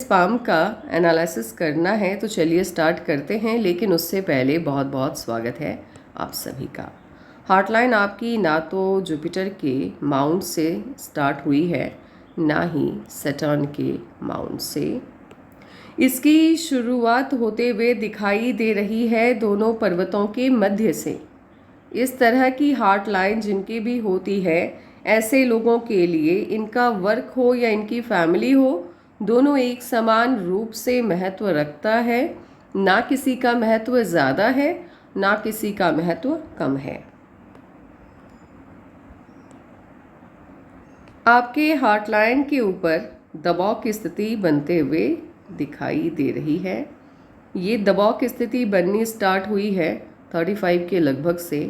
Sperm का analysis करना है, तो चलिए स्टार्ट करते हैं। लेकिन उससे पहले बहुत बहुत स्वागत है आप सभी का। हार्टलाइन आपकी ना तो जुपिटर के माउंट से स्टार्ट हुई है, ना ही सैटर्न के माउंट से। इसकी शुरुआत होते हुए दिखाई दे रही है दोनों पर्वतों के मध्य से। इस तरह की हार्ट लाइन जिनकी भी होती है, ऐसे लोगों के लिए इनका वर्क हो या इनकी फैमिली हो, दोनों एक समान रूप से महत्व रखता है। ना किसी का महत्व ज़्यादा है, ना किसी का महत्व कम है। आपके हार्ट लाइन के ऊपर दबाव की स्थिति बनते हुए दिखाई दे रही है। ये दबाव की स्थिति बननी स्टार्ट हुई है 35 के लगभग से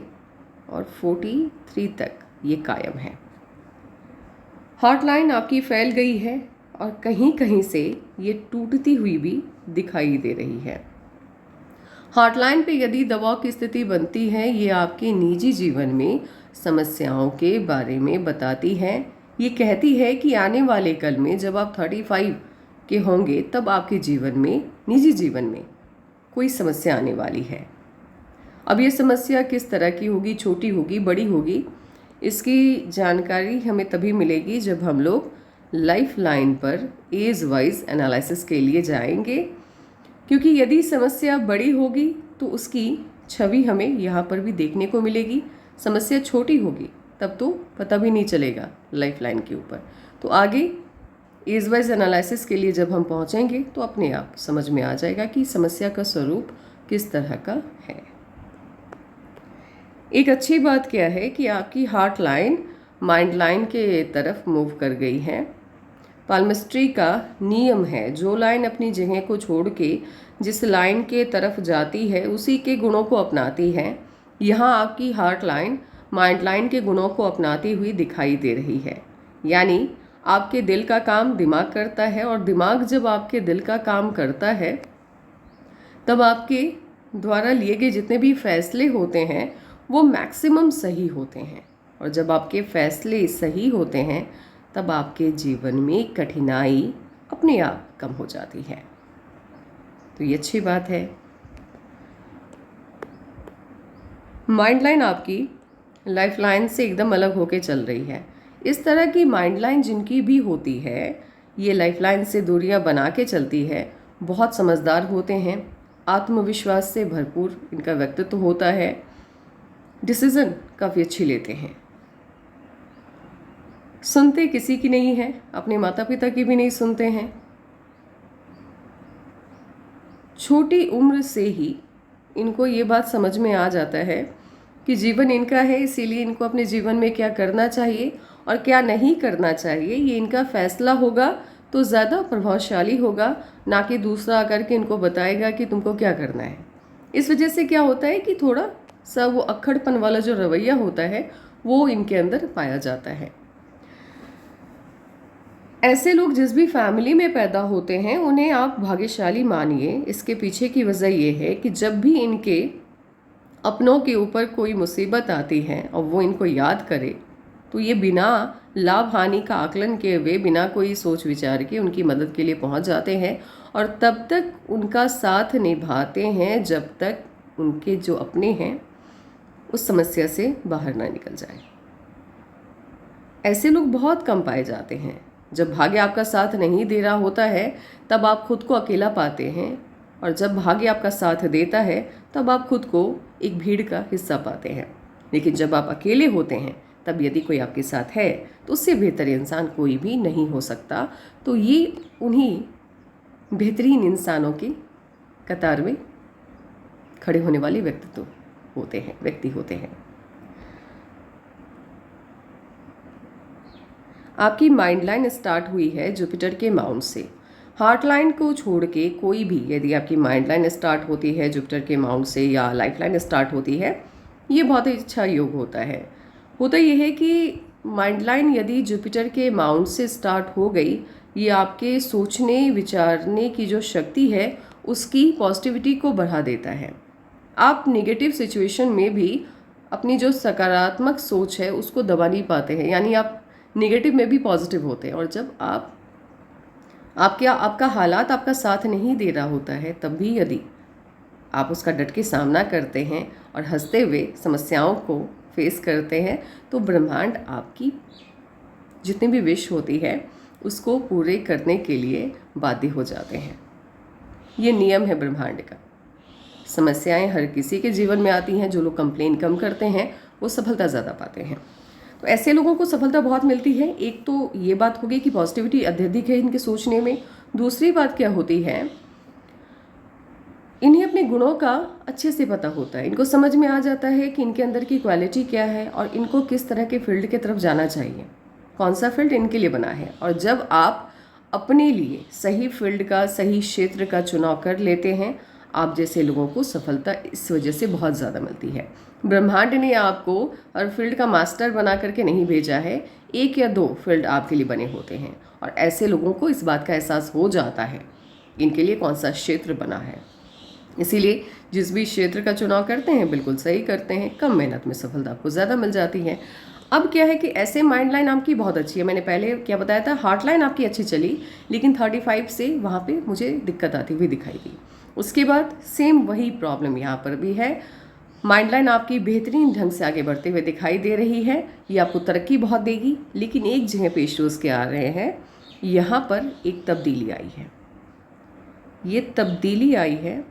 और 43 तक ये कायम है। हार्ट लाइन आपकी फैल गई है और कहीं कहीं से ये टूटती हुई भी दिखाई दे रही है। हार्ट लाइन पे यदि दबाव की स्थिति बनती है, ये आपके निजी जीवन में समस्याओं के बारे में बताती है। ये कहती है कि आने वाले कल में जब आप 35 के होंगे, तब आपके जीवन में, निजी जीवन में कोई समस्या आने वाली है। अब ये समस्या किस तरह की होगी, छोटी होगी, बड़ी होगी, इसकी जानकारी हमें तभी मिलेगी जब हम लोग लाइफ लाइन पर एज वाइज एनालिसिस के लिए जाएंगे। क्योंकि यदि समस्या बड़ी होगी तो उसकी छवि हमें यहाँ पर भी देखने को मिलेगी। समस्या छोटी होगी तब तो पता भी नहीं चलेगा लाइफ लाइन के ऊपर। तो आगे एज वाइज एनालिसिस के लिए जब हम पहुँचेंगे तो अपने आप समझ में आ जाएगा कि समस्या का स्वरूप किस तरह का है। एक अच्छी बात क्या है कि आपकी हार्ट लाइन माइंड लाइन के तरफ मूव कर गई है। पाल्मिस्ट्री का नियम है, जो लाइन अपनी जगह को छोड़ के जिस लाइन के तरफ जाती है उसी के गुणों को अपनाती है। यहाँ आपकी हार्ट लाइन माइंड लाइन के गुणों को अपनाती हुई दिखाई दे रही है। यानी आपके दिल का काम दिमाग करता है, और दिमाग जब आपके दिल का काम करता है तब आपके द्वारा लिए गए जितने भी फैसले होते हैं वो मैक्सिमम सही होते हैं। और जब आपके फैसले सही होते हैं तब आपके जीवन में कठिनाई अपने आप कम हो जाती है। तो ये अच्छी बात है। माइंड लाइन आपकी लाइफ लाइन से एकदम अलग होके चल रही है। इस तरह की माइंड लाइन जिनकी भी होती है, ये लाइफ लाइन से दूरियां बना के चलती है। बहुत समझदार होते हैं, आत्मविश्वास से भरपूर इनका व्यक्तित्व होता है, डिसीज़न काफ़ी अच्छी लेते हैं, सुनते किसी की नहीं है, अपने माता पिता की भी नहीं सुनते हैं। छोटी उम्र से ही इनको ये बात समझ में आ जाता है कि जीवन इनका है, इसीलिए इनको अपने जीवन में क्या करना चाहिए और क्या नहीं करना चाहिए ये इनका फैसला होगा तो ज़्यादा प्रभावशाली होगा, ना कि दूसरा आकर के इनको बताएगा कि तुमको क्या करना है। इस वजह से क्या होता है कि थोड़ा सा वो अक्खड़पन वाला जो रवैया होता है वो इनके अंदर पाया जाता है। ऐसे लोग जिस भी फैमिली में पैदा होते हैं उन्हें आप भाग्यशाली मानिए। इसके पीछे की वजह ये है कि जब भी इनके अपनों के ऊपर कोई मुसीबत आती है और वो इनको याद करे तो ये बिना लाभ हानि का आकलन किए हुए, बिना कोई सोच विचार के उनकी मदद के लिए पहुंच जाते हैं और तब तक उनका साथ निभाते हैं जब तक उनके जो अपने हैं उस समस्या से बाहर ना निकल जाए। ऐसे लोग बहुत कम पाए जाते हैं। जब भाग्य आपका साथ नहीं दे रहा होता है तब आप खुद को अकेला पाते हैं, और जब भाग्य आपका साथ देता है तब आप खुद को एक भीड़ का हिस्सा पाते हैं। लेकिन जब आप अकेले होते हैं तब यदि कोई आपके साथ है तो उससे बेहतर इंसान कोई भी नहीं हो सकता। तो ये उन्हीं बेहतरीन इंसानों की कतार में खड़े होने वाले व्यक्ति होते हैं। आपकी माइंड लाइन स्टार्ट हुई है जुपिटर के माउंट से। हार्ट लाइन को छोड़ के कोई भी, यदि आपकी माइंड लाइन स्टार्ट होती है जुपिटर के माउंट से या लाइफ लाइन स्टार्ट होती है, ये बहुत ही अच्छा योग होता है। होता यह है कि माइंड लाइन यदि जुपिटर के माउंट से स्टार्ट हो गई, ये आपके सोचने विचारने की जो शक्ति है उसकी पॉजिटिविटी को बढ़ा देता है। आप नेगेटिव सिचुएशन में भी अपनी जो सकारात्मक सोच है उसको दबा नहीं पाते हैं, यानी आप नेगेटिव में भी पॉजिटिव होते हैं। और जब आप आपका हालात आपका साथ नहीं दे रहा होता है, तब भी यदि आप उसका डट के सामना करते हैं और हंसते हुए समस्याओं को फेस करते हैं, तो ब्रह्मांड आपकी जितनी भी विश होती है उसको पूरे करने के लिए बाध्य हो जाते हैं। ये नियम है ब्रह्मांड का। समस्याएं हर किसी के जीवन में आती हैं। जो लोग कंप्लेन कम करते हैं वो सफलता ज़्यादा पाते हैं। तो ऐसे लोगों को सफलता बहुत मिलती है। एक तो ये बात हो गई कि पॉजिटिविटी अत्यधिक है इनके सोचने में। दूसरी बात क्या होती है, इन्हें अपने गुणों का अच्छे से पता होता है। इनको समझ में आ जाता है कि इनके अंदर की क्वालिटी क्या है और इनको किस तरह के फील्ड की तरफ जाना चाहिए, कौन सा फील्ड इनके लिए बना है। और जब आप अपने लिए सही फील्ड का, सही क्षेत्र का चुनाव कर लेते हैं, आप जैसे लोगों को सफलता इस वजह से बहुत ज़्यादा मिलती है। ब्रह्मांड ने आपको हर फील्ड का मास्टर बना करके नहीं भेजा है। 1 या 2 फील्ड आपके लिए बने होते हैं और ऐसे लोगों को इस बात का एहसास हो जाता है इनके लिए कौन सा क्षेत्र बना है। इसीलिए जिस भी क्षेत्र का चुनाव करते हैं बिल्कुल सही करते हैं, कम मेहनत में सफलता आपको ज़्यादा मिल जाती है। अब क्या है कि ऐसे माइंड लाइन आपकी बहुत अच्छी है। मैंने पहले क्या बताया था, हार्ट लाइन आपकी अच्छी चली, लेकिन 35 से वहाँ पे मुझे दिक्कत आती हुई दिखाई दी। उसके बाद सेम वही प्रॉब्लम यहाँ पर भी है। माइंड लाइन आपकी बेहतरीन ढंग से आगे बढ़ते हुए दिखाई दे रही है, ये आपको तरक्की बहुत देगी, लेकिन एक जगह पे इश्यूज के आ रहे हैं। यहाँ पर एक तब्दीली आई है। ये तब्दीली आई है,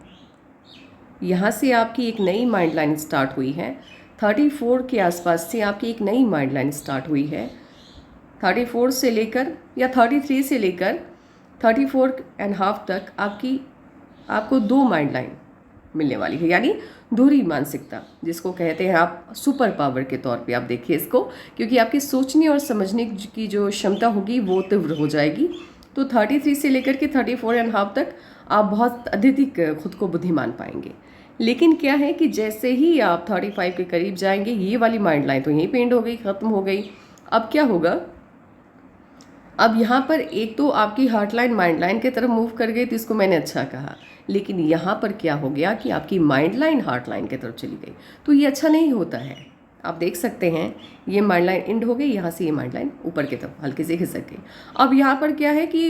यहाँ से आपकी एक नई माइंड लाइन स्टार्ट हुई है। 34 के आसपास से आपकी एक नई माइंड लाइन स्टार्ट हुई है। 34 से लेकर या 33 से लेकर 34.5 तक आपको 2 माइंड लाइन मिलने वाली है, यानी धुरी मानसिकता जिसको कहते हैं आप सुपर पावर के तौर पे आप देखिए इसको, क्योंकि आपकी सोचने और समझने की जो क्षमता होगी वो तीव्र हो जाएगी। तो 33 से लेकर के 34.5 तक आप बहुत अत्यधिक खुद को बुद्धिमान पाएंगे। लेकिन क्या है कि जैसे ही आप 35 के करीब जाएंगे, ये वाली माइंड लाइन तो यहीं पेंड हो गई, ख़त्म हो गई। अब क्या होगा, अब यहाँ पर एक तो आपकी हार्ट लाइन माइंड लाइन की तरफ मूव कर गई, तो इसको मैंने अच्छा कहा। लेकिन यहाँ पर क्या हो गया कि आपकी माइंड लाइन हार्ट लाइन की तरफ चली गई, तो ये अच्छा नहीं होता है। आप देख सकते हैं ये माइंड लाइन एंड हो गई, यहाँ से ये माइंड लाइन ऊपर की तरफ हल्के से खिसक गई। अब यहाँ पर क्या है कि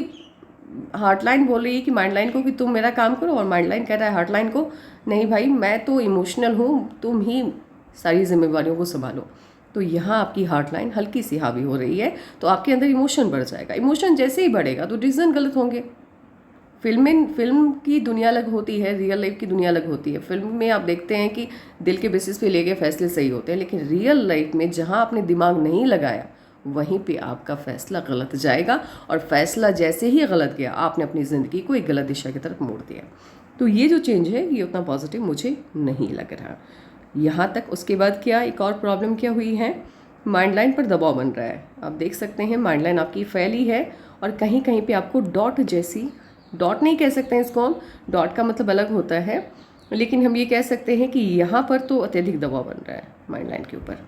हार्ट लाइन बोल रही है कि माइंड लाइन को कि तुम मेरा काम करो, और माइंड लाइन कह रहा है हार्ट लाइन को, नहीं भाई मैं तो इमोशनल हूँ, तुम ही सारी जिम्मेवारियों को संभालो। तो यहाँ आपकी हार्ट लाइन हल्की सी हावी हो रही है, तो आपके अंदर इमोशन बढ़ जाएगा। इमोशन जैसे ही बढ़ेगा तो डिसीजन गलत होंगे। फिल्म की दुनिया अलग होती है, रियल लाइफ की दुनिया अलग होती है। फिल्म में आप देखते हैं कि दिल के बेसिस पे ले गए फैसले सही होते हैं, लेकिन रियल लाइफ में जहाँ आपने दिमाग नहीं लगाया वहीं पे आपका फैसला गलत जाएगा, और फैसला जैसे ही गलत गया आपने अपनी ज़िंदगी को एक गलत दिशा की तरफ मोड़ दिया। तो ये जो चेंज है ये उतना पॉजिटिव मुझे नहीं लग रहा यहाँ तक। उसके बाद क्या एक और प्रॉब्लम क्या हुई है, माइंड लाइन पर दबाव बन रहा है। आप देख सकते हैं माइंड लाइन आपकी फैली है और कहीं कहीं पे आपको डॉट जैसी, डॉट नहीं कह सकते हैं इसको हम, डॉट का मतलब अलग होता है, लेकिन हम ये कह सकते हैं कि यहाँ पर तो अत्यधिक दबाव बन रहा है माइंड लाइन के ऊपर।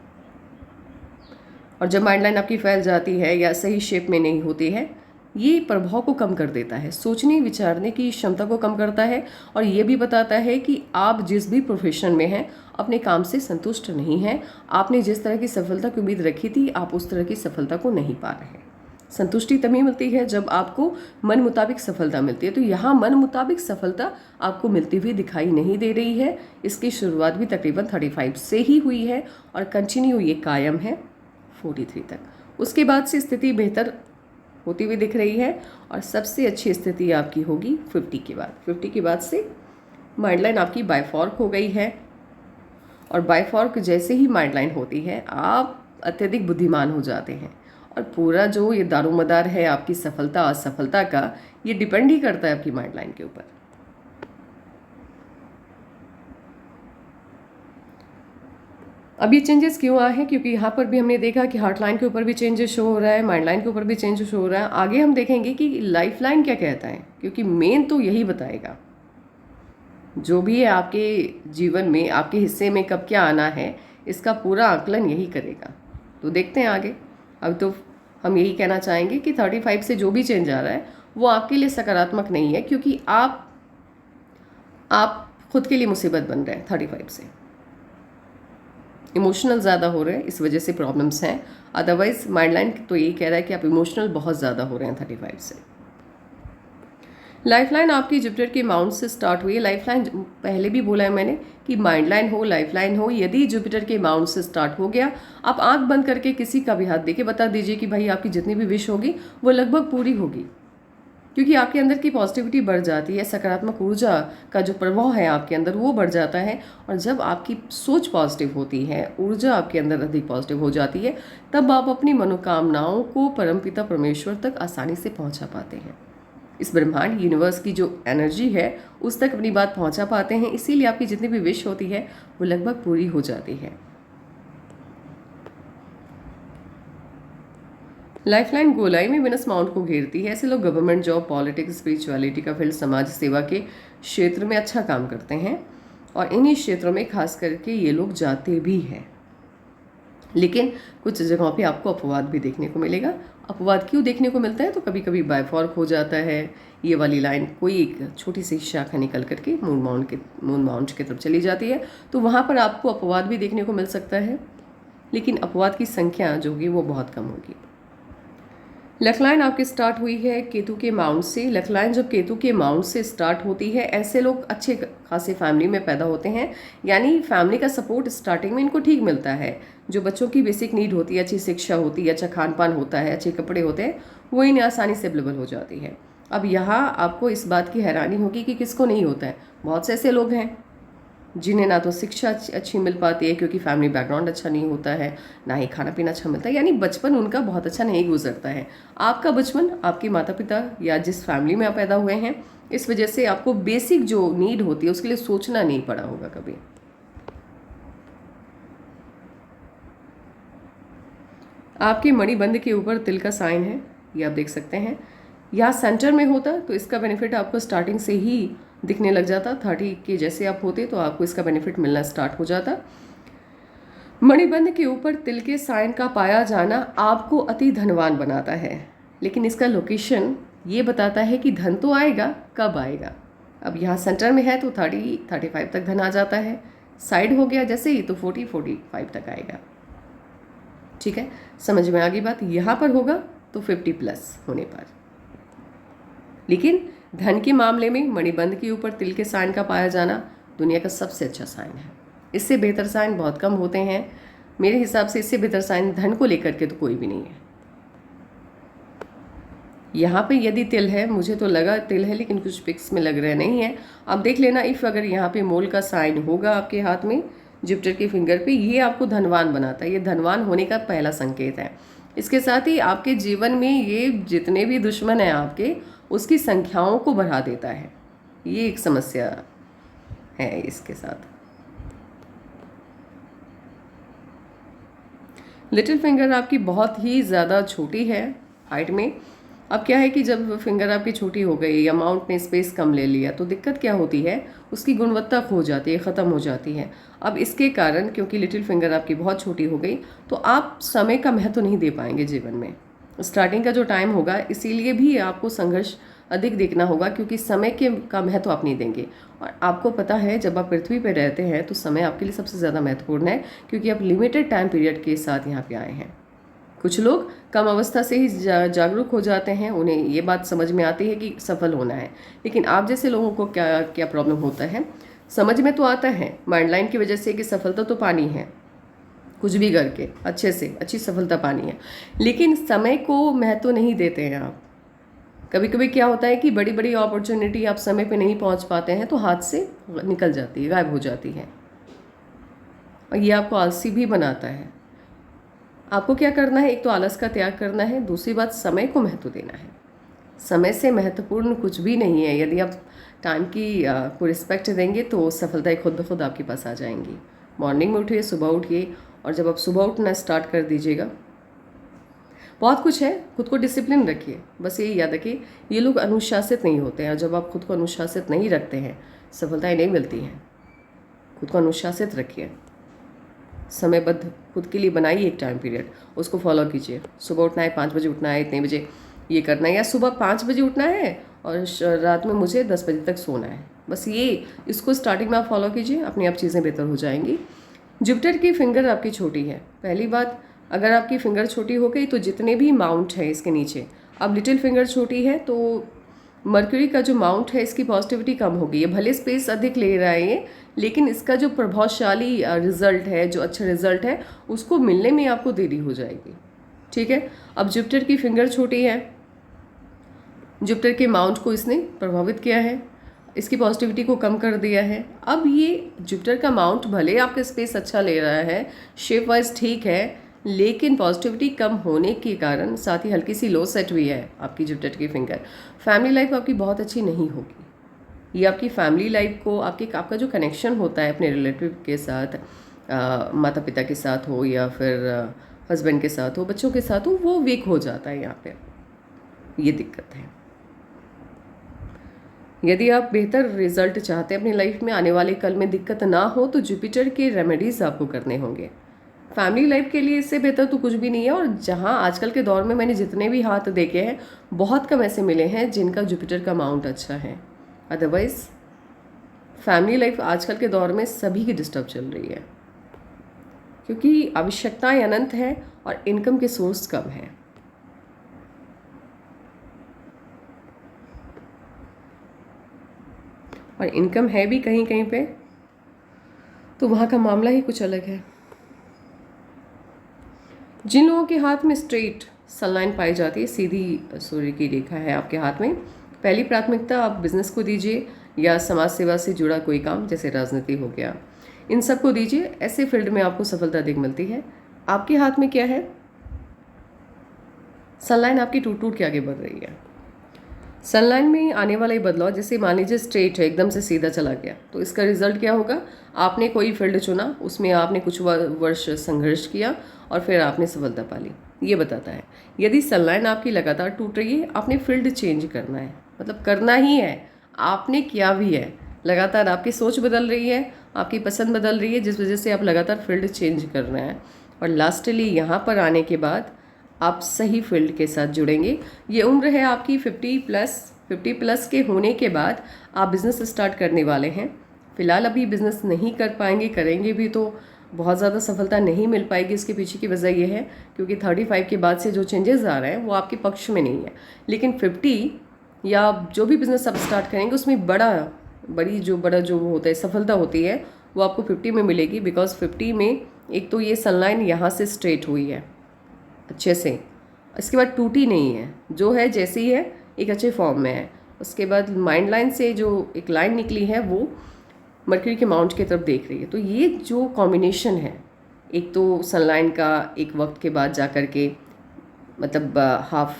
और जब माइंड लाइन आपकी फैल जाती है या सही शेप में नहीं होती है, ये प्रभाव को कम कर देता है, सोचने विचारने की क्षमता को कम करता है, और ये भी बताता है कि आप जिस भी प्रोफेशन में हैं अपने काम से संतुष्ट नहीं हैं। आपने जिस तरह की सफलता की उम्मीद रखी थी आप उस तरह की सफलता को नहीं पा रहे हैं। संतुष्टि तभी मिलती है जब आपको मन मुताबिक सफलता मिलती है। तो यहाँ मन मुताबिक सफलता आपको मिलती हुई दिखाई नहीं दे रही है। इसकी शुरुआत भी तकरीबन 35 से ही हुई है और कंटिन्यू ये कायम है 43 तक। उसके बाद से स्थिति बेहतर होती हुई दिख रही है, और सबसे अच्छी स्थिति आपकी होगी 50 के बाद। 50 के बाद से माइंड लाइन आपकी बायफॉर्क हो गई है, और बायफॉर्क जैसे ही माइंड लाइन होती है आप अत्यधिक बुद्धिमान हो जाते हैं, और पूरा जो ये दारोमदार है आपकी सफलता असफलता का, ये डिपेंड ही करता है आपकी माइंड लाइन के ऊपर। अब ये चेंजेस क्यों आए हैं, क्योंकि यहाँ पर भी हमने देखा कि हार्ट लाइन के ऊपर भी चेंजेस शो हो रहा है, माइंड लाइन के ऊपर भी चेंजेस शो हो रहा है। आगे हम देखेंगे कि लाइफ लाइन क्या कहता है, क्योंकि मेन तो यही बताएगा जो भी है आपके जीवन में, आपके हिस्से में कब क्या आना है, इसका पूरा आकलन यही करेगा। तो देखते हैं आगे। अब तो हम यही कहना चाहेंगे कि 35 से जो भी चेंज आ रहा है वो आपके लिए सकारात्मक नहीं है, क्योंकि आप खुद के लिए मुसीबत बन रहे हैं। 35 से इमोशनल ज़्यादा हो रहे हैं, इस वजह से प्रॉब्लम्स हैं। अदरवाइज माइंड लाइन तो यही कह रहा है कि आप इमोशनल बहुत ज़्यादा हो रहे हैं 35 से। लाइफलाइन आपकी जुपिटर के माउंट से स्टार्ट हुई है। लाइफलाइन पहले भी बोला है मैंने कि माइंड लाइन हो, लाइफलाइन हो, यदि जुपिटर के माउंट से स्टार्ट हो गया, आप आंख बंद करके किसी का भी हाथ देके बता दीजिए कि भाई आपकी जितनी भी विश होगी वो लगभग पूरी होगी, क्योंकि आपके अंदर की पॉजिटिविटी बढ़ जाती है, सकारात्मक ऊर्जा का जो प्रभाव है आपके अंदर वो बढ़ जाता है। और जब आपकी सोच पॉजिटिव होती है, ऊर्जा आपके अंदर अधिक पॉजिटिव हो जाती है, तब आप अपनी मनोकामनाओं को परमपिता परमेश्वर तक आसानी से पहुंचा पाते हैं। इस ब्रह्मांड यूनिवर्स की जो एनर्जी है उस तक अपनी बात पहुंचा पाते हैं, इसीलिए आपकी जितनी भी विश होती है वो लगभग पूरी हो जाती है। लाइफलाइन गोलाई में विनस माउंट को घेरती है। ऐसे लोग गवर्नमेंट जॉब, पॉलिटिक्स, स्पिरिचुअलिटी का फील्ड, समाज सेवा के क्षेत्र में अच्छा काम करते हैं और इन्हीं क्षेत्रों में खास करके ये लोग जाते भी हैं। लेकिन कुछ जगहों पे आपको अपवाद भी देखने को मिलेगा। अपवाद क्यों देखने को मिलता है? तो कभी कभी बायफॉर्क हो जाता है, ये वाली लाइन कोई एक छोटी सी शाखा निकल करके मून माउंट की तरफ चली जाती है, तो वहाँ पर आपको अपवाद भी देखने को मिल सकता है, लेकिन अपवाद की संख्या जो होगी वो बहुत कम होगी। लकलाइन आपकी स्टार्ट हुई है केतु के माउंट से। लकलाइन जब केतु के माउंट से स्टार्ट होती है, ऐसे लोग अच्छे खासे फैमिली में पैदा होते हैं, यानी फैमिली का सपोर्ट स्टार्टिंग में इनको ठीक मिलता है। जो बच्चों की बेसिक नीड होती है, अच्छी शिक्षा होती है, अच्छा खान पान होता है, अच्छे कपड़े होते हैं, वो इन्हें आसानी से अवेलेबल हो जाती है। अब यहाँ आपको इस बात की हैरानी होगी कि किसको नहीं होता है। बहुत से ऐसे लोग हैं जिन्हें ना तो शिक्षा अच्छी मिल पाती है क्योंकि फैमिली बैकग्राउंड अच्छा नहीं होता है, ना ही खाना पीना अच्छा मिलता है, यानी बचपन उनका बहुत अच्छा नहीं गुजरता है। आपका बचपन आपके माता पिता या जिस फैमिली में आप पैदा हुए हैं, इस वजह से आपको बेसिक जो नीड होती है उसके लिए सोचना नहीं पड़ा होगा कभी। आपके मणिबंध के ऊपर तिल का साइन है, ये आप देख सकते हैं। यहाँ सेंटर में होता तो इसका बेनिफिट आपको स्टार्टिंग से ही दिखने लग जाता। 30 के जैसे आप होते तो आपको इसका बेनिफिट मिलना स्टार्ट हो जाता। मणिबंध के ऊपर तिल के साइन का पाया जाना आपको अति धनवान बनाता है, लेकिन इसका लोकेशन ये बताता है कि धन तो आएगा, कब आएगा। अब यहाँ सेंटर में है तो 30-35 तक धन आ जाता है, साइड हो गया जैसे ही तो 40-45 तक आएगा। ठीक है, समझ में आ गई बात। यहाँ पर होगा तो 50+ होने पर। लेकिन धन के मामले में मणिबंध के ऊपर तिल के साइन का पाया जाना दुनिया का सबसे अच्छा साइन है। इससे बेहतर साइन बहुत कम होते हैं मेरे हिसाब से। इससे बेहतर साइन धन को लेकर के तो कोई भी नहीं है। यहाँ पे यदि तिल है, मुझे तो लगा तिल है, लेकिन कुछ पिक्स में लग रहा नहीं है। आप देख लेना इफ़ अगर यहाँ पे मोल का साइन होगा आपके हाथ में, जुपिटर के फिंगर पे, ये आपको धनवान बनाता है। ये धनवान होने का पहला संकेत है। इसके साथ ही आपके जीवन में ये जितने भी दुश्मन हैं आपके, उसकी संख्याओं को बढ़ा देता है। ये एक समस्या है इसके साथ। लिटिल फिंगर आपकी बहुत ही ज़्यादा छोटी है हाइट में। अब क्या है कि जब फिंगर आपकी छोटी हो गई या माउंट ने स्पेस कम ले लिया तो दिक्कत क्या होती है, उसकी गुणवत्ता खो जाती है, ख़त्म हो जाती है। अब इसके कारण क्योंकि लिटिल फिंगर आपकी बहुत छोटी हो गई तो आप समय का महत्व नहीं दे पाएंगे जीवन में। स्टार्टिंग का जो टाइम होगा इसीलिए भी आपको संघर्ष अधिक देखना होगा, क्योंकि समय के का महत्व आप नहीं देंगे। और आपको पता है जब आप पृथ्वी पर रहते हैं तो समय आपके लिए सबसे ज़्यादा महत्वपूर्ण है, क्योंकि आप लिमिटेड टाइम पीरियड के साथ यहाँ पे आए हैं। कुछ लोग कम अवस्था से ही जागरूक हो जाते हैं, उन्हें ये बात समझ में आती है कि सफल होना है। लेकिन आप जैसे लोगों को क्या क्या प्रॉब्लम होता है, समझ में तो आता है माइंड लाइन की वजह से कि सफलता तो पानी है, कुछ भी करके अच्छे से अच्छी सफलता पानी है, लेकिन समय को महत्व नहीं देते हैं आप। कभी कभी क्या होता है कि बड़ी बड़ी अपॉर्चुनिटी आप समय पे नहीं पहुंच पाते हैं तो हाथ से निकल जाती है, गायब हो जाती है, और ये आपको आलसी भी बनाता है। आपको क्या करना है, एक तो आलस का त्याग करना है, दूसरी बात समय को महत्व देना है। समय से महत्वपूर्ण कुछ भी नहीं है। यदि आप टाइम की को रिस्पेक्ट देंगे तो सफलताएं खुद ब खुद आपके पास आ जाएंगी। मॉर्निंग में उठिए, सुबह उठिए, और जब आप सुबह उठना स्टार्ट कर दीजिएगा, बहुत कुछ है, खुद को डिसिप्लिन रखिए। बस यही याद रखिए, ये लोग अनुशासित नहीं होते हैं, और जब आप खुद को अनुशासित नहीं रखते हैं सफलताएं नहीं मिलती हैं। खुद को अनुशासित रखिए, समयबद्ध खुद के लिए बनाइए एक टाइम पीरियड, उसको फॉलो कीजिए। सुबह उठना है 5 बजे उठना है, इतने बजे ये करना है, या सुबह 5 बजे उठना है और रात में मुझे 10 बजे तक सोना है। बस ये इसको स्टार्टिंग में आप फॉलो कीजिए, अपनी आप चीज़ें बेहतर हो जाएंगी। जुपिटर की फिंगर आपकी छोटी है। पहली बात, अगर आपकी फिंगर छोटी हो गई तो जितने भी माउंट है इसके नीचे, अब लिटिल फिंगर छोटी है तो मरकरी का जो माउंट है इसकी पॉजिटिविटी कम होगी, ये भले स्पेस अधिक ले रहा है ये, लेकिन इसका जो प्रभावशाली रिजल्ट है, जो अच्छा रिजल्ट है, उसको मिलने में आपको देरी हो जाएगी। ठीक है। अब जुपिटर की फिंगर छोटी है, जुपिटर के माउंट को इसने प्रभावित किया है, इसकी पॉजिटिविटी को कम कर दिया है। अब ये जुपिटर का माउंट भले आपका स्पेस अच्छा ले रहा है, शेप वाइज ठीक है, लेकिन पॉजिटिविटी कम होने के कारण साथ ही हल्की सी लो सेट हुई है आपकी जुपिटर की फिंगर। फैमिली लाइफ आपकी बहुत अच्छी नहीं होगी। ये आपकी फैमिली लाइफ को, आपका जो कनेक्शन होता है अपने रिलेटिव के साथ, माता पिता के साथ हो या फिर हस्बैंड के साथ हो, बच्चों के साथ हो, वो वीक हो जाता है यहाँ पे। ये दिक्कत है। यदि आप बेहतर रिजल्ट चाहते हैं अपनी लाइफ में, आने वाले कल में दिक्कत ना हो, तो जुपिटर के रेमेडीज़ आपको करने होंगे। फैमिली लाइफ के लिए इससे बेहतर तो कुछ भी नहीं है। और जहाँ आजकल के दौर में मैंने जितने भी हाथ देखे हैं, बहुत कम ऐसे मिले हैं जिनका जुपिटर का माउंट अच्छा है। अदरवाइज फैमिली लाइफ आजकल के दौर में सभी की डिस्टर्ब चल रही है, क्योंकि आवश्यकताएं अनंत हैं और इनकम के सोर्स कम है। और इनकम है भी कहीं कहीं पे, तो वहाँ का मामला ही कुछ अलग है। जिन लोगों के हाथ में स्ट्रेट सनलाइन पाई जाती है, सीधी सूर्य की रेखा है आपके हाथ में, पहली प्राथमिकता आप बिजनेस को दीजिए या समाज सेवा से जुड़ा कोई काम जैसे राजनीति हो गया, इन सब को दीजिए। ऐसे फील्ड में आपको सफलता अधिक मिलती है। आपके हाथ में क्या है? सनलाइन आपकी टूट टूट के आगे बढ़ रही है। सनलाइन में आने वाला ये बदलाव, जैसे मान लीजिए स्ट्रेट है, एकदम से सीधा चला गया, तो इसका रिजल्ट क्या होगा? आपने कोई फील्ड चुना, उसमें आपने कुछ वर्ष संघर्ष किया और फिर आपने सफलता पा ली। ये बताता है। यदि सनलाइन आपकी लगातार टूट रही है, आपने फील्ड चेंज करना है, मतलब करना ही है, आपने किया भी है। लगातार आपकी सोच बदल रही है, आपकी पसंद बदल रही है, जिस वजह से आप लगातार फील्ड चेंज कर रहे हैं। और लास्टली यहाँ पर आने के बाद आप सही फील्ड के साथ जुड़ेंगे। ये उम्र है आपकी 50 प्लस के होने के बाद आप बिज़नेस स्टार्ट करने वाले हैं। फ़िलहाल अभी बिज़नेस नहीं कर पाएंगे, करेंगे भी तो बहुत ज़्यादा सफलता नहीं मिल पाएगी। इसके पीछे की वजह यह है क्योंकि 35 के बाद से जो चेंजेस आ रहे हैं वो आपके पक्ष में नहीं है। लेकिन 50 या जो भी बिज़नेस आप स्टार्ट करेंगे, उसमें बड़ा जो होता है सफलता होती है, वो आपको 50 में मिलेगी। बिकॉज 50 में एक तो ये सनलाइन यहाँ से स्ट्रेट हुई है अच्छे से, इसके बाद टूटी नहीं है, जो है जैसी है एक अच्छे फॉर्म में है। उसके बाद माइंड लाइन से जो एक लाइन निकली है वो मरकरी के माउंट की तरफ देख रही है। तो ये जो कॉम्बिनेशन है, एक तो सनलाइन का एक वक्त के बाद जा कर के, मतलब हाफ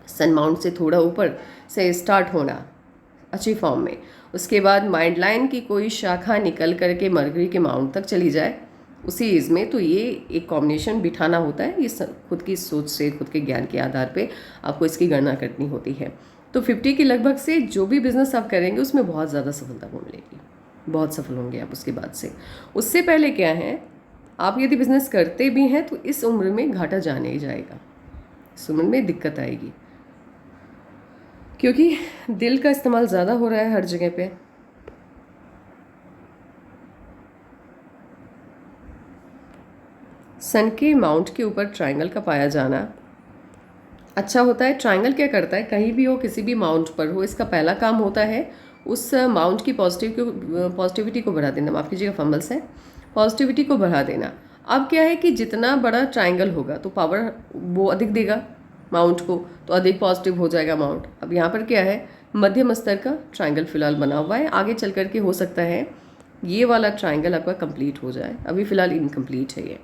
सन माउंट से थोड़ा ऊपर से स्टार्ट होना अच्छी फॉर्म में, उसके बाद माइंड लाइन की कोई शाखा निकल करके मरकरी के माउंट तक चली जाए उसी एज में, तो ये एक कॉम्बिनेशन बिठाना होता है। ये खुद की सोच से, खुद के ज्ञान के आधार पे आपको इसकी गणना करनी होती है। तो 50 के लगभग से जो भी बिज़नेस आप करेंगे उसमें बहुत ज़्यादा सफलता को मिलेगी, बहुत सफल होंगे आप उसके बाद से। उससे पहले क्या है, आप यदि बिज़नेस करते भी हैं तो इस उम्र में घाटा जाने ही जाएगा, इस उम्र में दिक्कत आएगी, क्योंकि दिल का इस्तेमाल ज़्यादा हो रहा है हर जगह पे। सन के माउंट के ऊपर ट्रायंगल का पाया जाना अच्छा होता है। ट्रायंगल क्या करता है, कहीं भी हो, किसी भी माउंट पर हो, इसका पहला काम होता है उस माउंट की पॉजिटिविटी को बढ़ा देना। माफ़ कीजिएगा, फंबल्स है, पॉजिटिविटी को बढ़ा देना। अब क्या है कि जितना बड़ा ट्रायंगल होगा तो पावर वो अधिक देगा माउंट को, तो अधिक पॉजिटिव हो जाएगा माउंट। अब यहाँ पर क्या है, मध्यम स्तर का ट्रायंगल फिलहाल बना हुआ है। आगे चल करके हो सकता है ये वाला ट्रायंगल आपका कंप्लीट हो जाए, अभी फ़िलहाल इनकम्प्लीट है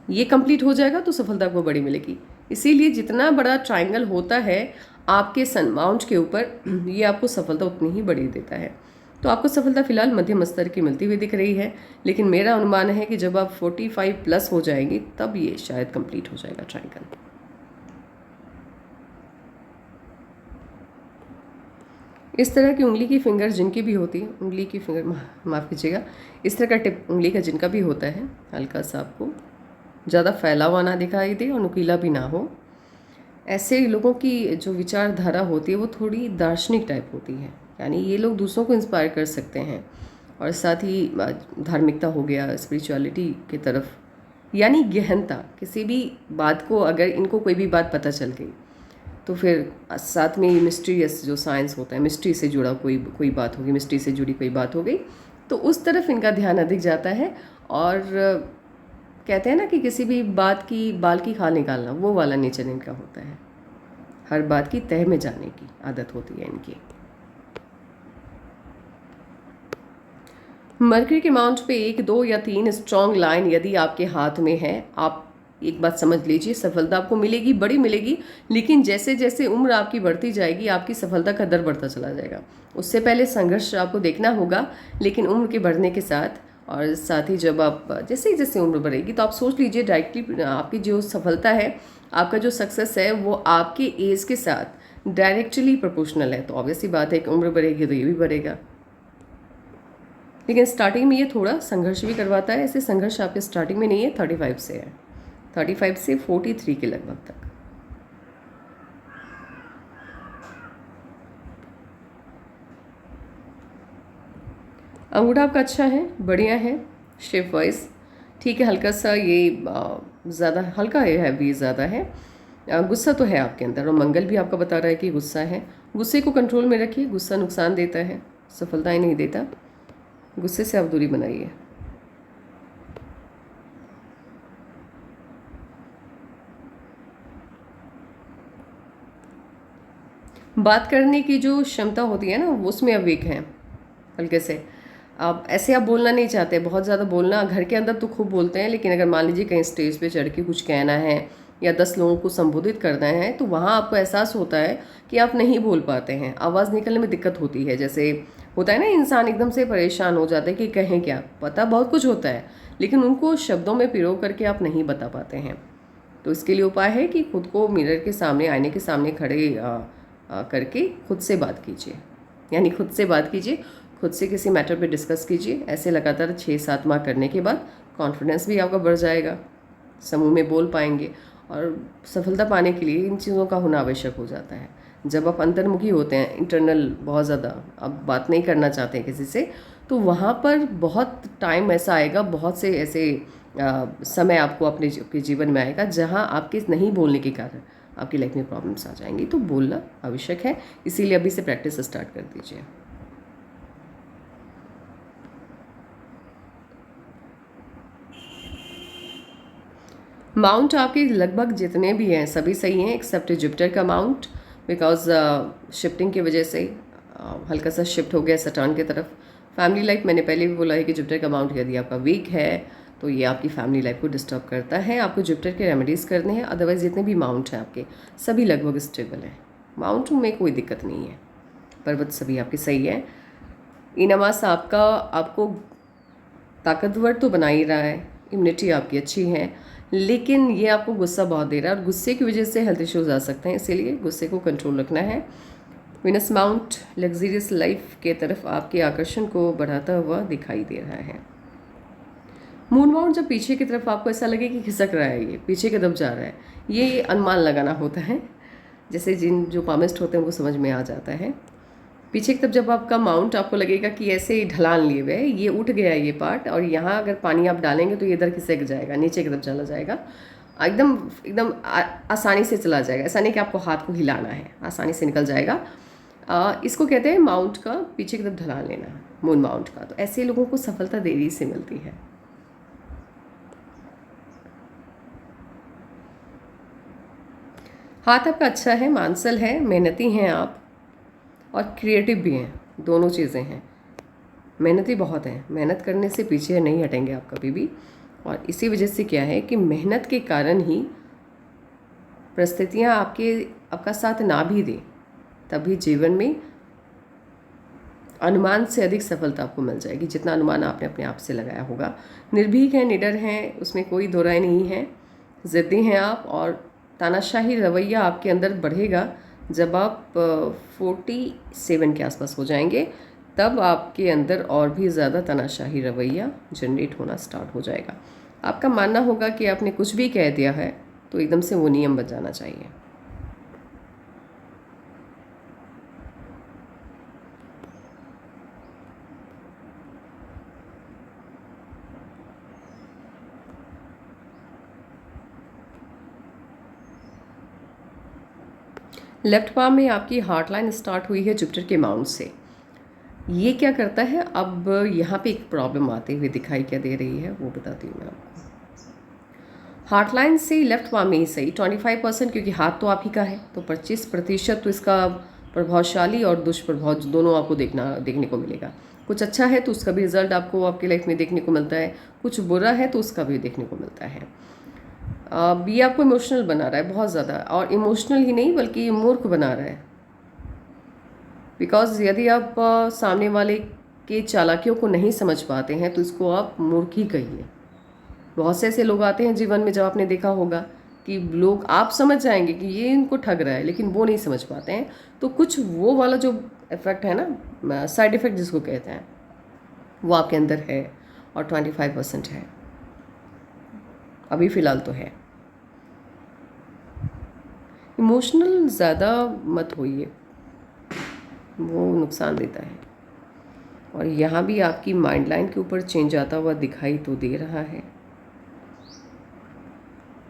ये कंप्लीट हो जाएगा तो सफलता आपको बड़ी मिलेगी। इसीलिए जितना बड़ा ट्रायंगल होता है आपके सन माउंट के ऊपर, ये आपको सफलता उतनी ही बड़ी देता है। तो आपको सफलता फिलहाल मध्यम स्तर की मिलती हुई दिख रही है, लेकिन मेरा अनुमान है कि जब आप 45 प्लस हो जाएंगे तब ये शायद कंप्लीट हो जाएगा ट्रायंगल। इस तरह की उंगली की फिंगर जिनकी भी होती है, उंगली की फिंगर माफ़ कीजिएगा, इस तरह का टिप उंगली का जिनका भी होता है, हल्का सा आपको ज़्यादा फैला हुआ ना दिखाई दे और नुकीला भी ना हो, ऐसे लोगों की जो विचारधारा होती है वो थोड़ी दार्शनिक टाइप होती है। यानी ये लोग दूसरों को इंस्पायर कर सकते हैं, और साथ ही धार्मिकता हो गया, स्पिरिचुअलिटी की तरफ, यानी गहनता। किसी भी बात को अगर इनको कोई भी बात पता चल गई तो फिर साथ में ये मिस्टीरियस जो साइंस होता है, मिस्ट्री से जुड़ा कोई बात होगी, मिस्ट्री से जुड़ी कोई बात हो गई, तो उस तरफ इनका ध्यान अधिक जाता है। और कहते हैं ना कि किसी भी बात की बाल की खाल निकालना, वो वाला नेचर इनका होता है। हर बात की तह में जाने की आदत होती है इनकी। मरकरी के माउंट पे 1, 2 या 3 स्ट्रॉन्ग लाइन यदि आपके हाथ में है, आप एक बात समझ लीजिए, सफलता आपको मिलेगी, बड़ी मिलेगी, लेकिन जैसे जैसे उम्र आपकी बढ़ती जाएगी आपकी सफलता का दर बढ़ता चला जाएगा। उससे पहले संघर्ष आपको देखना होगा, लेकिन उम्र के बढ़ने के साथ और साथ ही जब आप जैसे जैसे उम्र बढ़ेगी तो आप सोच लीजिए डायरेक्टली आपकी जो सफलता है, आपका जो सक्सेस है, वो आपके एज के साथ डायरेक्टली प्रोपोर्शनल है। तो ऑब्वियसली बात है कि उम्र बढ़ेगी तो ये भी बढ़ेगा, लेकिन स्टार्टिंग में ये थोड़ा संघर्ष भी करवाता है। ऐसे संघर्ष आपके स्टार्टिंग में नहीं है, 35 से है, 35 से 43 के लगभग तक। अंगूठा आपका अच्छा है, बढ़िया है, शेप वाइज ठीक है, हल्का सा ये ज़्यादा हल्का है, हैवी ज़्यादा है। गुस्सा तो है आपके अंदर, और मंगल भी आपका बता रहा है कि गुस्सा है। गुस्से को कंट्रोल में रखिए, गुस्सा नुकसान देता है, सफलताएं नहीं देता। गुस्से से आप दूरी बनाइए। बात करने की जो क्षमता होती है ना, उसमें आप वीक हैं हल्के से। आप ऐसे आप बोलना नहीं चाहते, बहुत ज़्यादा बोलना, घर के अंदर तो खूब बोलते हैं, लेकिन अगर मान लीजिए कहीं स्टेज पे चढ़ के कुछ कहना है या 10 लोगों को संबोधित करना है, तो वहाँ आपको एहसास होता है कि आप नहीं बोल पाते हैं, आवाज़ निकलने में दिक्कत होती है। जैसे होता है ना, इंसान एकदम से परेशान हो जाता है कि कहें क्या, पता बहुत कुछ होता है, लेकिन उनको शब्दों में पिरो करके आप नहीं बता पाते हैं। तो इसके लिए उपाय है कि खुद को मिरर के सामने, आईने के सामने खड़े करके खुद से बात कीजिए, यानी खुद से बात कीजिए, खुद से किसी मैटर पे डिस्कस कीजिए। ऐसे लगातार 6-7 माह करने के बाद कॉन्फिडेंस भी आपका बढ़ जाएगा, समूह में बोल पाएंगे। और सफलता पाने के लिए इन चीज़ों का होना आवश्यक हो जाता है। जब आप अंतर्मुखी होते हैं, इंटरनल बहुत ज़्यादा, आप बात नहीं करना चाहते हैं किसी से, तो वहाँ पर बहुत टाइम ऐसा आएगा, बहुत से ऐसे समय आपको अपने जीवन में आएगा जहाँ आपके नहीं बोलने के कारण आपकी लाइफ में प्रॉब्लम्स आ जाएंगी। तो बोलना आवश्यक है, इसीलिए अभी से प्रैक्टिस स्टार्ट कर दीजिए। माउंट आपके लगभग जितने भी हैं सभी सही हैं, एक्सेप्ट जुपिटर का माउंट, बिकॉज शिफ्टिंग की वजह से हल्का सा शिफ्ट हो गया सटर्न की तरफ। फैमिली लाइफ मैंने पहले भी बोला है कि जुपिटर का माउंट यदि आपका वीक है तो ये आपकी फैमिली लाइफ को डिस्टर्ब करता है। आपको जुपिटर के रेमेडीज़ करने हैं, अदरवाइज जितने भी माउंट हैं आपके सभी लगभग स्टेबल हैं, माउंट में कोई दिक्कत नहीं है, पर्वत सभी आपके सही है। इनमास आपका आपको ताकतवर तो बना ही रहा है, इम्यूनिटी आपकी अच्छी है, लेकिन ये आपको गुस्सा बहुत दे रहा है और गुस्से की वजह से हेल्थ इश्यूज आ सकते हैं, इसीलिए गुस्से को कंट्रोल रखना है। विनस माउंट लग्जरियस लाइफ के तरफ आपके आकर्षण को बढ़ाता हुआ दिखाई दे रहा है। मून माउंट जब पीछे की तरफ आपको ऐसा लगे कि खिसक रहा है, ये पीछे की तरफ जा रहा है, ये अनुमान लगाना होता है, जैसे जिन जो पामिस्ट होते हैं उनको समझ में आ जाता है। पीछे की तरफ जब आपका माउंट आपको लगेगा कि ऐसे ही ढलान लिए हुए, ये उठ गया ये पार्ट, और यहाँ अगर पानी आप डालेंगे तो ये इधर खिसक जाएगा, नीचे की तरफ चला जाएगा, एकदम एकदम आसानी से चला जाएगा। ऐसा नहीं कि आपको हाथ को हिलाना है, आसानी से निकल जाएगा। इसको कहते हैं माउंट का पीछे की तरफ ढलान लेना, मून माउंट का। तो ऐसे लोगों को सफलता देरी से मिलती है। हाथ आपका अच्छा है, मानसल है, मेहनती हैं आप और क्रिएटिव भी हैं, दोनों चीज़ें हैं। मेहनती बहुत हैं, मेहनत करने से पीछे नहीं हटेंगे आप कभी भी। और इसी वजह से क्या है कि मेहनत के कारण ही परिस्थितियाँ आपका साथ ना भी दें, तभी जीवन में अनुमान से अधिक सफलता आपको मिल जाएगी, जितना अनुमान आपने अपने आप से लगाया होगा। निर्भीक हैं, निडर हैं, उसमें कोई दो राय नहीं है। ज़िद्दी हैं आप, और तानाशाही रवैया आपके अंदर बढ़ेगा जब आप 47 के आसपास हो जाएंगे, तब आपके अंदर और भी ज़्यादा तानाशाही रवैया जनरेट होना स्टार्ट हो जाएगा। आपका मानना होगा कि आपने कुछ भी कह दिया है तो एकदम से वो नियम बन जाना चाहिए। लेफ्ट पाम में आपकी हार्ट लाइन स्टार्ट हुई है जुपिटर के माउंट से। ये क्या करता है, अब यहाँ पे एक प्रॉब्लम आते हुए दिखाई क्या दे रही है वो बताती हूँ मैं आपको। हार्ट लाइन से लेफ्ट पाम में ही सही 25%, क्योंकि हाथ तो आप ही का है, तो 25% तो इसका प्रभावशाली और दुष्प्रभाव दोनों आपको देखने को मिलेगा। कुछ अच्छा है तो उसका भी रिजल्ट आपको आपकी लाइफ में देखने को मिलता है, कुछ बुरा है तो उसका भी देखने को मिलता है। ये आपको इमोशनल बना रहा है बहुत ज़्यादा, और इमोशनल ही नहीं बल्कि मूर्ख बना रहा है। बिकॉज यदि आप सामने वाले के चालाकियों को नहीं समझ पाते हैं तो इसको आप मूर्ख ही कहिए। बहुत से ऐसे लोग आते हैं जीवन में, जब आपने देखा होगा कि लोग, आप समझ जाएंगे कि ये इनको ठग रहा है, लेकिन वो नहीं समझ पाते हैं। तो कुछ वो वाला जो इफेक्ट है ना, साइड इफेक्ट जिसको कहते हैं, वो आपके अंदर है, और 25% है, अभी फ़िलहाल तो है। इमोशनल ज़्यादा मत होइए, वो नुकसान देता है। और यहाँ भी आपकी माइंड लाइन के ऊपर चेंज आता हुआ दिखाई तो दे रहा है,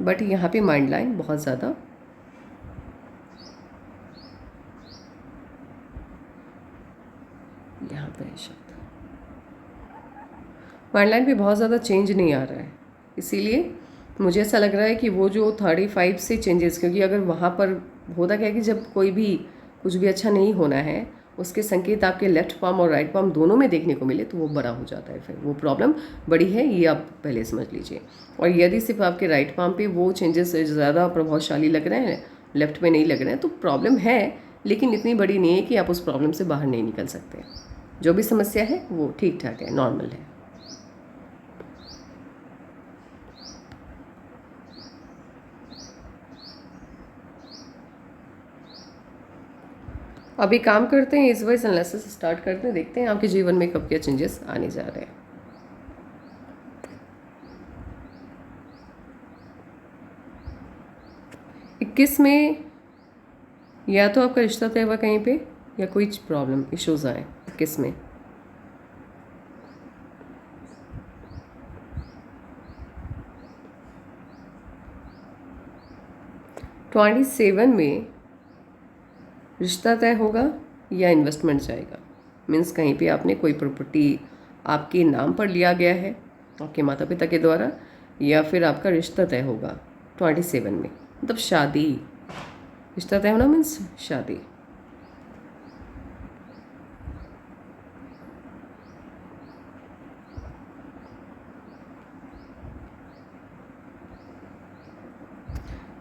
बट यहाँ पे माइंड लाइन बहुत ज़्यादा यहाँ पर है शब्द, माइंड लाइन पे बहुत ज़्यादा चेंज नहीं आ रहा है। इसीलिए मुझे ऐसा लग रहा है कि वो जो 35 से चेंजेस, क्योंकि अगर वहाँ पर होता क्या है कि जब कोई भी कुछ भी अच्छा नहीं होना है, उसके संकेत आपके लेफ्ट पाम और राइट पाम दोनों में देखने को मिले, तो वो बड़ा हो जाता है, फिर वो प्रॉब्लम बड़ी है, ये आप पहले समझ लीजिए। और यदि सिर्फ आपके राइट पाम पे वो चेंजेस ज़्यादा प्रभावशाली लग रहे हैं, लेफ्ट में नहीं लग रहे हैं, तो प्रॉब्लम है, लेकिन इतनी बड़ी नहीं है कि आप उस प्रॉब्लम से बाहर नहीं निकल सकते। जो भी समस्या है वो ठीक ठाक है, नॉर्मल है। अभी काम करते हैं, इस वाइज एनालिसिस स्टार्ट करते हैं, देखते हैं आपके जीवन में कब क्या चेंजेस आने जा रहे हैं। इक्कीस में या तो आपका रिश्ता तय हुआ कहीं पे, या कोई प्रॉब्लम इश्यूज आए 21 में। ट्वेंटी 27 में रिश्ता तय होगा या इन्वेस्टमेंट जाएगा, मीन्स कहीं पे आपने कोई प्रॉपर्टी आपके नाम पर लिया गया है आपके माता पिता के द्वारा, या फिर आपका रिश्ता तय होगा 27 में, मतलब शादी। रिश्ता तय होना मीन्स शादी।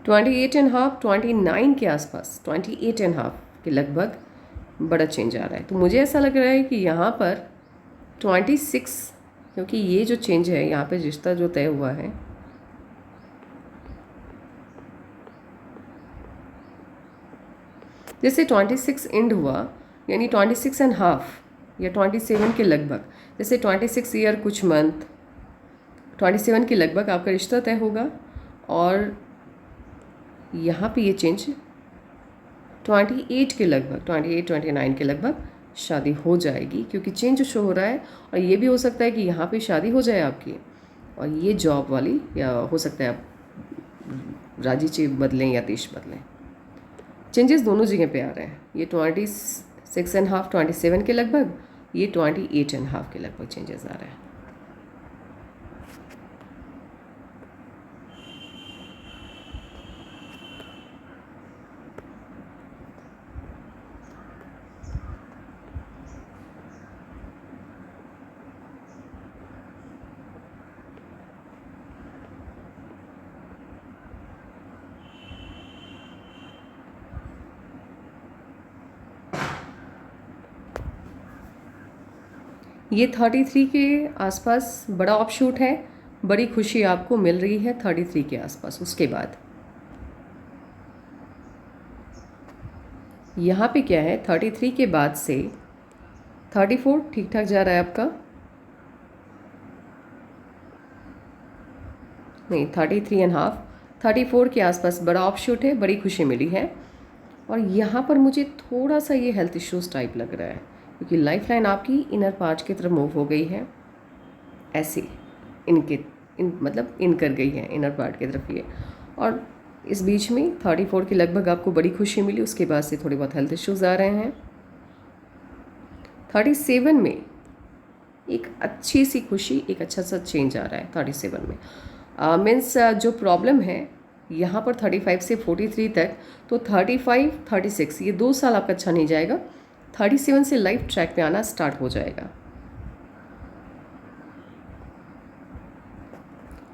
ट्वेंटी 8.5 29 के आसपास, 28.5 के लगभग बड़ा चेंज आ रहा है। तो मुझे ऐसा लग रहा है कि यहाँ पर 26, क्योंकि ये जो चेंज है यहाँ पे रिश्ता जो तय हुआ है, जैसे 26 एंड हुआ, यानी 26.5 या 27 के लगभग, जैसे 26 ईयर कुछ मंथ, 27 के लगभग आपका रिश्ता तय होगा। और यहाँ पे ये चेंज 28 के लगभग, 28-29 के लगभग शादी हो जाएगी, क्योंकि चेंज शो हो रहा है। और ये भी हो सकता है कि यहाँ पे शादी हो जाए आपकी, और ये जॉब वाली, या हो सकता है आप राज्य बदलें या देश बदलें। चेंजेस दोनों जगह पे आ रहे हैं। ये 26.5 27 के लगभग, ये 28.5 के लगभग चेंजेस आ रहे हैं। ये 33 के आसपास बड़ा ऑफशूट है, बड़ी खुशी आपको मिल रही है 33 के आसपास। उसके बाद यहाँ पे क्या है, 33 के बाद से 34 ठीक ठाक जा रहा है आपका, नहीं 33.5, 34 के आसपास बड़ा ऑफशूट है, बड़ी खुशी मिली है। और यहाँ पर मुझे थोड़ा सा ये हेल्थ इश्यूज टाइप लग रहा है, क्योंकि लाइफ लाइन आपकी इनर पार्ट की तरफ मूव हो गई है, ऐसे मतलब इन कर गई है इनर पार्ट की तरफ ये। और इस बीच में 34 के लगभग आपको बड़ी खुशी मिली, उसके बाद से थोड़े बहुत हेल्थ इश्यूज़ आ रहे हैं। 37 में एक अच्छी सी खुशी, एक अच्छा सा चेंज आ रहा है 37 में। मीन्स जो प्रॉब्लम है यहाँ पर 35 से 43 तक, तो 35, 36 ये 2 साल आपका अच्छा नहीं जाएगा। 37 से लाइफ ट्रैक पे आना स्टार्ट हो जाएगा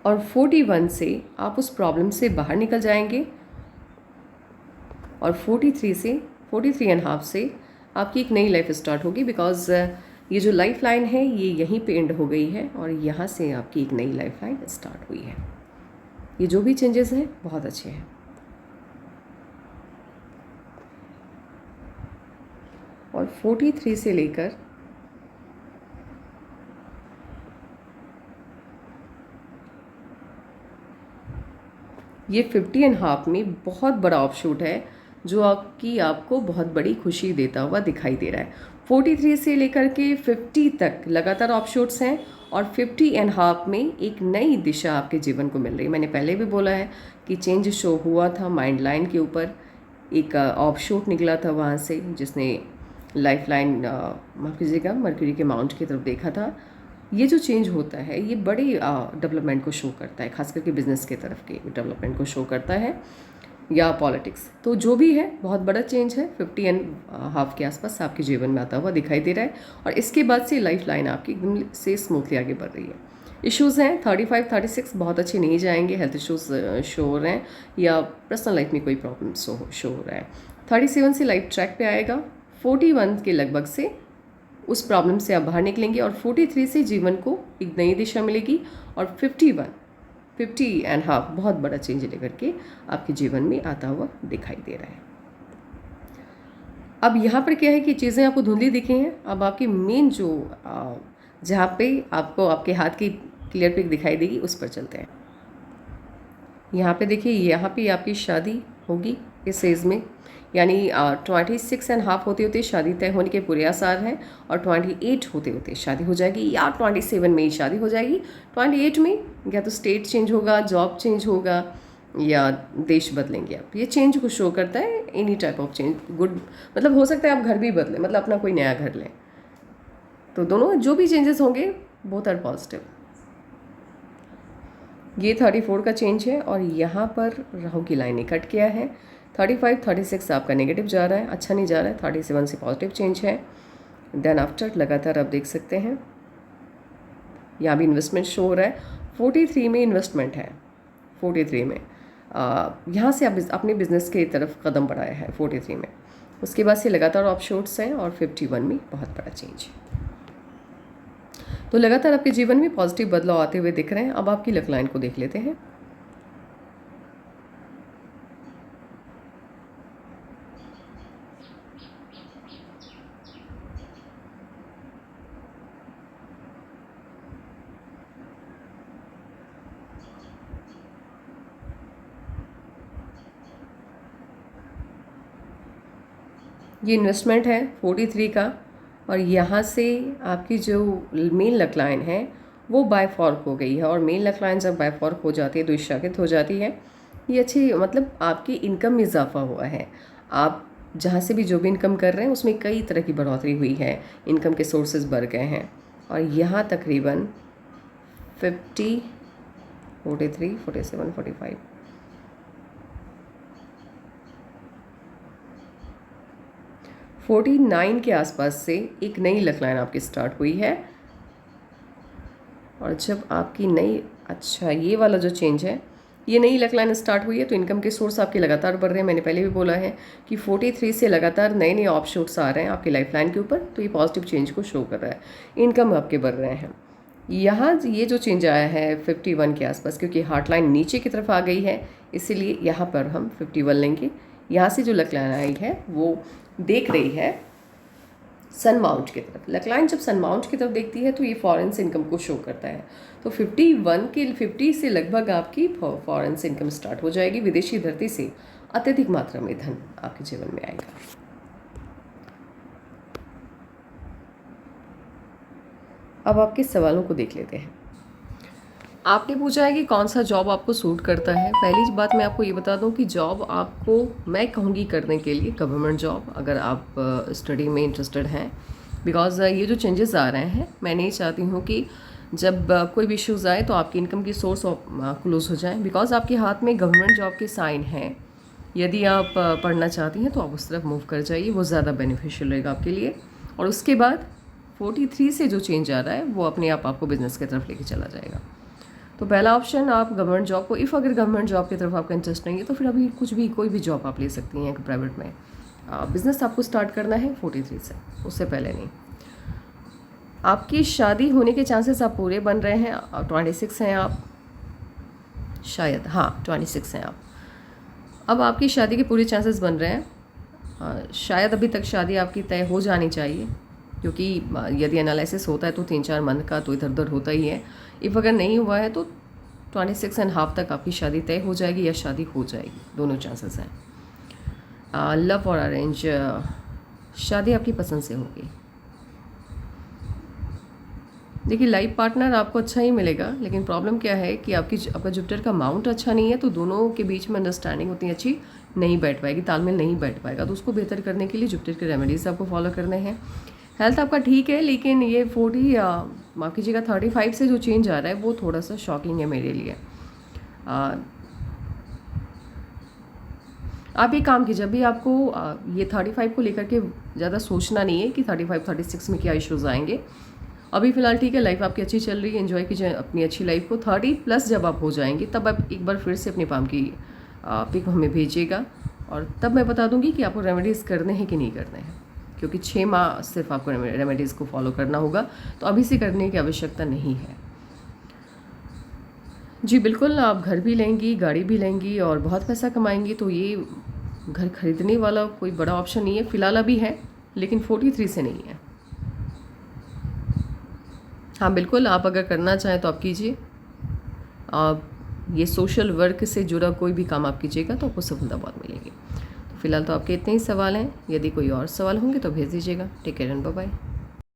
और 41 से आप उस प्रॉब्लम से बाहर निकल जाएंगे और 43.5 से आपकी एक नई लाइफ स्टार्ट होगी। बिकॉज ये जो लाइफ लाइन है ये यहीं पे एंड हो गई है और यहाँ से आपकी एक नई लाइफ लाइन स्टार्ट हुई है। ये जो भी चेंजेस हैं बहुत अच्छे हैं। और 43 से लेकर ये 50.5 में बहुत बड़ा ऑफशूट है जो आपको बहुत बड़ी खुशी देता हुआ दिखाई दे रहा है। 43 से लेकर के 50 तक लगातार ऑफशूट्स हैं और 50.5 में एक नई दिशा आपके जीवन को मिल रही है। मैंने पहले भी बोला है कि चेंज शो हुआ था माइंड लाइन के ऊपर, एक ऑफशूट निकला था वहाँ से जिसने लाइफ लाइन माफ़ कीजिएगा मर्क्यूरी के माउंट की तरफ देखा था। ये जो चेंज होता है ये बड़ी डेवलपमेंट को शो करता है, खास करके बिजनेस के तरफ के डेवलपमेंट को शो करता है या पॉलिटिक्स। तो जो भी है बहुत बड़ा चेंज है। 50.5 के आसपास आपके जीवन में आता हुआ दिखाई दे रहा है और इसके बाद से लाइफ लाइन आपकी एकदम से स्मूथली आगे बढ़ रही है। इश्यूज़ हैं 35, 36 बहुत अच्छे नहीं जाएंगे, हेल्थ इश्यूज़ शो हो रहे हैं या पर्सनल लाइफ में कोई प्रॉब्लम शो हो रहा है। 37 से लाइफ ट्रैक पे आएगा, 41 के लगभग से उस प्रॉब्लम से आप बाहर निकलेंगे और 43 से जीवन को एक नई दिशा मिलेगी और 50.5 बहुत बड़ा चेंज लेकर के आपके जीवन में आता हुआ दिखाई दे रहा है। अब यहाँ पर क्या है कि चीज़ें आपको धुंधली दिखी हैं। अब आपकी मेन जो जहाँ पे आपको आपके हाथ की क्लियर पिक दिखाई देगी उस पर चलते हैं। यहाँ पे देखिए, यहाँ पे आपकी शादी होगी इस एज में, यानी 26.5 होते होते शादी तय होने के पूरे आसार हैं और 28 होते होते शादी हो जाएगी या 27 में ही शादी हो जाएगी। 28 में या तो स्टेट चेंज होगा, जॉब चेंज होगा या देश बदलेंगे आप। ये चेंज को शो करता है, any type of change good, मतलब हो सकता है आप घर भी बदलें, मतलब अपना कोई नया घर लें। तो दोनों जो भी चेंजेस होंगे बोथ आर पॉजिटिव। ये 34 का चेंज है और यहाँ पर राहु की लाइन ने कट किया है। 35, 36 आपका नेगेटिव जा रहा है, अच्छा नहीं जा रहा है। 37 से पॉजिटिव चेंज है। देन आफ्टर लगातार आप देख सकते हैं यहाँ भी इन्वेस्टमेंट शो हो रहा है। 43 में इन्वेस्टमेंट है। 43 में यहाँ से आप अपने बिजनेस की तरफ कदम बढ़ाया है 43 में। उसके बाद से लगातार ऑफशोर्ट्स हैं और 51 में बहुत बड़ा चेंज है। तो लगातार आपके जीवन में पॉजिटिव बदलाव आते हुए दिख रहे हैं। अब आपकी लक लाइन को देख लेते हैं। ये इन्वेस्टमेंट है 43 का और यहाँ से आपकी जो मेन लक लाइन है वो बाय फॉर्क हो गई है और मेन लक लाइन जब बाय फॉर्क हो जाती है, द्विशाखित हो जाती है, ये अच्छी मतलब आपकी इनकम में इजाफा हुआ है। आप जहाँ से भी जो भी इनकम कर रहे हैं उसमें कई तरह की बढ़ोतरी हुई है, इनकम के सोर्सेज बढ़ गए हैं और यहाँ तकरीबन 50, 43, 47, 45 49 के आसपास से एक नई लक लाइन आपकी स्टार्ट हुई है। और जब आपकी नई ये वाला जो चेंज है, ये नई लक लाइन स्टार्ट हुई है तो इनकम के सोर्स आपके लगातार बढ़ रहे हैं। मैंने पहले भी बोला है कि 43 से लगातार नए नए ऑफशूट्स आ रहे हैं आपकी लाइफ लाइन के ऊपर, तो ये पॉजिटिव चेंज को शो कर रहा है। इनकम आपके बढ़ रहे हैं। यहाँ ये जो चेंज आया है 51 के आसपास, क्योंकि हार्ट लाइन नीचे की तरफ आ गई है, इसीलिए यहाँ पर हम 51 लेंगे। यहाँ से जो लक लाइन आई है वो देख रही है सन माउंट की तरफ। लक लाइन जब सन माउंट की तरफ देखती है तो ये फॉरेन से इनकम को शो करता है। तो 51 के 50 से लगभग आपकी फॉरेन से इनकम स्टार्ट हो जाएगी। विदेशी धरती से अत्यधिक मात्रा में धन आपके जीवन में आएगा। अब आपके सवालों को देख लेते हैं। आपने पूछा है कि कौन सा जॉब आपको सूट करता है। पहली बात मैं आपको ये बता दूं कि जॉब आपको मैं कहूँगी करने के लिए गवर्नमेंट जॉब, अगर आप स्टडी में इंटरेस्टेड हैं। बिकॉज़ ये जो चेंजेस आ रहे हैं, मैं नहीं चाहती हूँ कि जब कोई भी इश्यूज़ आए तो आपकी इनकम की सोर्स क्लोज हो जाए। बिकॉज़ आपके हाथ में गवर्नमेंट जॉब के साइन हैं। यदि आप पढ़ना चाहती हैं तो आप उस तरफ मूव कर जाइए, वो ज़्यादा बेनिफिशियल रहेगा आपके लिए। और उसके बाद 43 से जो चेंज आ रहा है वो अपने आप आपको बिज़नेस की तरफ लेके चला जाएगा। तो पहला ऑप्शन, आप गवर्नमेंट जॉब को, इफ़ अगर गवर्नमेंट जॉब की तरफ आपका इंटरेस्ट नहीं है तो फिर अभी कुछ भी कोई भी जॉब आप ले सकती हैं प्राइवेट में। बिज़नेस आपको स्टार्ट करना है 43 से, उससे पहले नहीं। आपकी शादी होने के चांसेस आप पूरे बन रहे हैं। 26 हैं आप, शायद, हाँ 26 हैं आप। अब आपकी शादी के पूरे चांसेस बन रहे हैं। शायद अभी तक शादी आपकी तय हो जानी चाहिए, क्योंकि यदि एनालिसिस होता है तो 3-4 मंथ का तो इधर उधर होता ही है। इफ़ अगर नहीं हुआ है तो 26.5 तक आपकी शादी तय हो जाएगी या शादी हो जाएगी, दोनों चांसेस हैं। लव और अरेंज, शादी आपकी पसंद से होगी। देखिए, लाइफ पार्टनर आपको अच्छा ही मिलेगा, लेकिन प्रॉब्लम क्या है कि आपका जुपिटर का माउंट अच्छा नहीं है, तो दोनों के बीच में अंडरस्टैंडिंग उतनी अच्छी नहीं बैठ पाएगी, तालमेल नहीं बैठ पाएगा। तो उसको बेहतर करने के लिए जुपिटर के रेमेडीज़ आपको फॉलो करने हैं। हेल्थ आपका ठीक है, लेकिन ये माफ़ कीजिएगा 35 से जो चेंज आ रहा है वो थोड़ा सा शॉकिंग है मेरे लिए। आप ये काम कीजिए, अभी आपको ये 35 को लेकर के ज़्यादा सोचना नहीं है कि 35-36 में क्या इश्यूज़ आएंगे। अभी फ़िलहाल ठीक है, लाइफ आपकी अच्छी चल रही है, एंजॉय कीजिए अपनी अच्छी लाइफ को। 30+ जब आप हो जाएंगे तब आप एक बार फिर से अपनी पाम की पिक हमें भेजिएगा, और तब मैं बता दूंगी कि आपको रेमेडीज़ करने हैं कि नहीं करने हैं, क्योंकि 6 माह सिर्फ आपको रेमेडीज़ को फॉलो करना होगा, तो अभी से करने की आवश्यकता नहीं है। जी बिल्कुल, आप घर भी लेंगी, गाड़ी भी लेंगी और बहुत पैसा कमाएंगी, तो ये घर खरीदने वाला कोई बड़ा ऑप्शन नहीं है फ़िलहाल, अभी है, लेकिन 43 से नहीं है। हाँ बिल्कुल, आप अगर करना चाहें तो आप कीजिए। आप ये सोशल वर्क से जुड़ा कोई भी काम आप कीजिएगा तो आपको सफलता बहुत मिलेगी। तो फिलहाल तो आपके इतने ही सवाल हैं, यदि कोई और सवाल होंगे तो भेज दीजिएगा। Take care and bye bye.